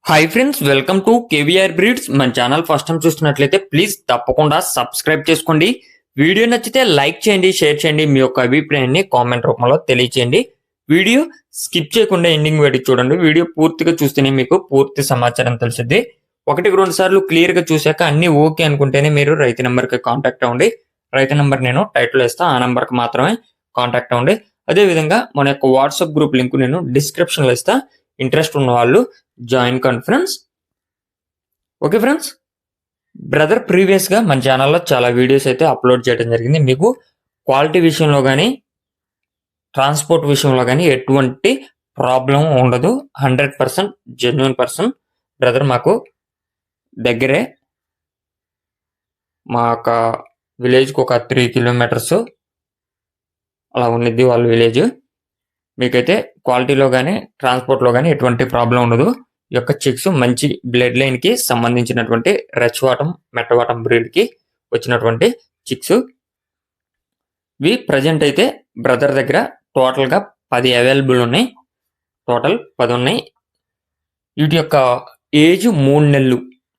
Hi friends, welcome to KVR breeds. మన channel first time చూస్తున్నట్లయితే please తప్పకుండా సబ్స్క్రైబ్ చేసుకోండి. వీడియో నచ్చితే లైక్ చేయండి, షేర్ చేయండి, మీ యొక్క అభిప్రాయాన్ని కామెంట్ రూపంలో తెలియచేయండి. వీడియో స్కిప్ చేయకుండా ఎండింగ్ వరకు చూడండి. వీడియో పూర్తిగా చూస్తేనే మీకు పూర్తి సమాచారం తెలిసింది. 1-2 సార్లు క్లియర్ గా చూశాక అన్ని ఓకే అనుకుంటేనే మీరు రైతు నెంబర్ కి కాంటాక్ట్ అవ్వండి. రైతు నెంబర్ నేను టైటిల్ ఇస్తా, ఆ నెంబర్ కి మాత్రమే కాంటాక్ట్ అవ్వండి. అదే విధంగా మన యొక్క వాట్సాప్ గ్రూప్ లింక్ నేను డిస్క్రిప్షన్ లో ఇస్తా. ఇంట్రెస్ట్ ఉన్న వాళ్ళు join conference. Okay friends, brother previous గా మన ఛానల్లో చాలా వీడియోస్ అయితే అప్లోడ్ చేయడం జరిగింది. మీకు క్వాలిటీ విషయంలో కానీ ట్రాన్స్పోర్ట్ విషయంలో కానీ ఎటువంటి ప్రాబ్లం ఉండదు. 100% జెన్యున్ పర్సన్ బ్రదర్. మాకు దగ్గరే, మా యొక్క విలేజ్కి ఒక 3 కిలోమీటర్స్ అలా ఉన్నది వాళ్ళ విలేజ్. మీకైతే క్వాలిటీలో కానీ ట్రాన్స్పోర్ట్లో కానీ ఎటువంటి ప్రాబ్లం ఉండదు. ఈ యొక్క చిక్స్ మంచి బ్లడ్ లైన్ కి సంబంధించినటువంటి రెచ్వాటం మెట్టవాటం బ్రీడ్ కి వచ్చినటువంటి చిక్స్. ఇవి ప్రజెంట్ అయితే బ్రదర్ దగ్గర టోటల్ గా 10 అవైలబుల్ ఉన్నాయి. టోటల్ 10 ఉన్నాయి. వీటి యొక్క ఏజ్ 3 నెలలు,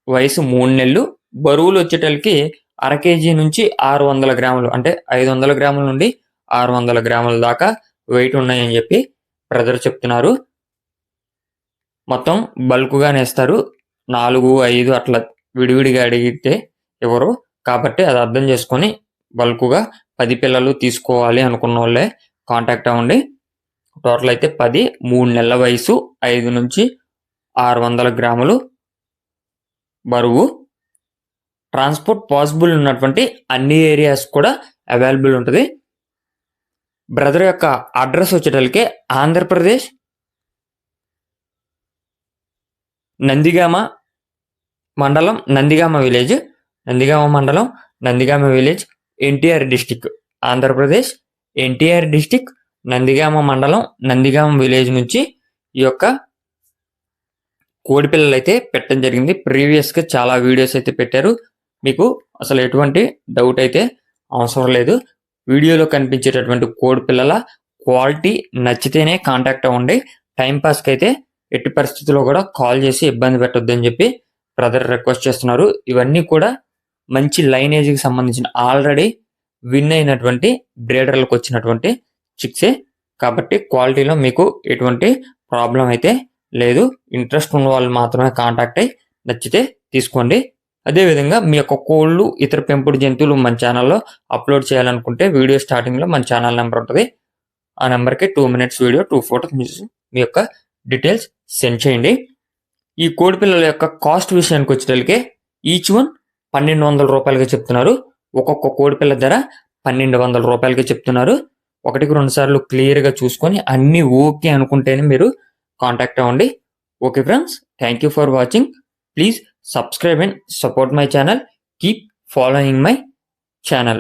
వయసు 3 నెలలు. బరువులు వచ్చేటలకి 1/2 kg నుంచి 600 గ్రాములు, అంటే 500 గ్రాముల నుండి 600 గ్రాముల దాకా వెయిట్ ఉన్నాయని చెప్పి బ్రదర్ చెప్తున్నారు. మొత్తం బల్క్గానే ఇస్తారు. 4-5 అట్లా విడివిడిగా అడిగితే ఎవరు, కాబట్టి అది అర్థం చేసుకొని బల్క్గా 10 పిల్లలు తీసుకోవాలి అనుకున్న వాళ్ళే కాంటాక్ట్ అవ్వండి. టోటల్ అయితే 10, 3 నెలల వయసు, 5 నుంచి 600 గ్రాములు బరువు. ట్రాన్స్పోర్ట్ పాసిబుల్ ఉన్నటువంటి అన్ని ఏరియాస్ కూడా అవైలబుల్ ఉంటుంది. బ్రదర్ యొక్క అడ్రస్ వచ్చేటలకే ఆంధ్రప్రదేశ్ నందిగామ మండలం, నందిగామ విలేజ్, నందిగామ మండలం, Nandigama village, NTR district, Andhra Pradesh NTR district, Nandigama మండలం, నందిగామ విలేజ్ నుంచి ఈ యొక్క కోడి పిల్లలు అయితే పెట్టడం జరిగింది. ప్రీవియస్గా చాలా వీడియోస్ అయితే పెట్టారు. మీకు అసలు ఎటువంటి డౌట్ అయితే అవసరం లేదు. వీడియోలో కనిపించేటటువంటి కోడి పిల్లల క్వాలిటీ నచ్చితేనే కాంటాక్ట్ అవ్వండి. టైంపాస్కి అయితే ఎట్టి పరిస్థితుల్లో కూడా కాల్ చేసి ఇబ్బంది పెట్టొద్దని చెప్పి బ్రదర్ రిక్వెస్ట్ చేస్తున్నారు. ఇవన్నీ కూడా మంచి లైనేజ్కి సంబంధించిన ఆల్రెడీ విన్ అయినటువంటి బ్రీడర్లకు వచ్చినటువంటి చిక్సే, కాబట్టి క్వాలిటీలో మీకు ఎటువంటి ప్రాబ్లం అయితే లేదు. ఇంట్రెస్ట్ ఉన్న వాళ్ళు మాత్రమే కాంటాక్ట్ అయ్యి నచ్చితే తీసుకోండి. అదేవిధంగా మీ యొక్క కోళ్ళు, ఇతర పెంపుడు జంతువులు మన ఛానల్లో అప్లోడ్ చేయాలనుకుంటే వీడియో స్టార్టింగ్లో మన ఛానల్ నెంబర్ ఉంటుంది. ఆ నెంబర్కి 2 minutes వీడియో, 2 photos మీ యొక్క డీటెయిల్స్ సెండ్ చేయండి. ఈ కోడి పిల్లల యొక్క కాస్ట్ విషయానికి వచ్చేటప్పటికే ఈచ్ వన్ 1200 రూపాయలుగా చెప్తున్నారు. ఒక్కొక్క కోడి పిల్ల ధర 1200 రూపాయలుగా చెప్తున్నారు. 1-2 సార్లు క్లియర్గా చూసుకొని అన్ని ఓకే అనుకుంటేనే మీరు కాంటాక్ట్ అవ్వండి. Okay friends, thank you for watching. Please subscribe and support my channel. Keep following my channel.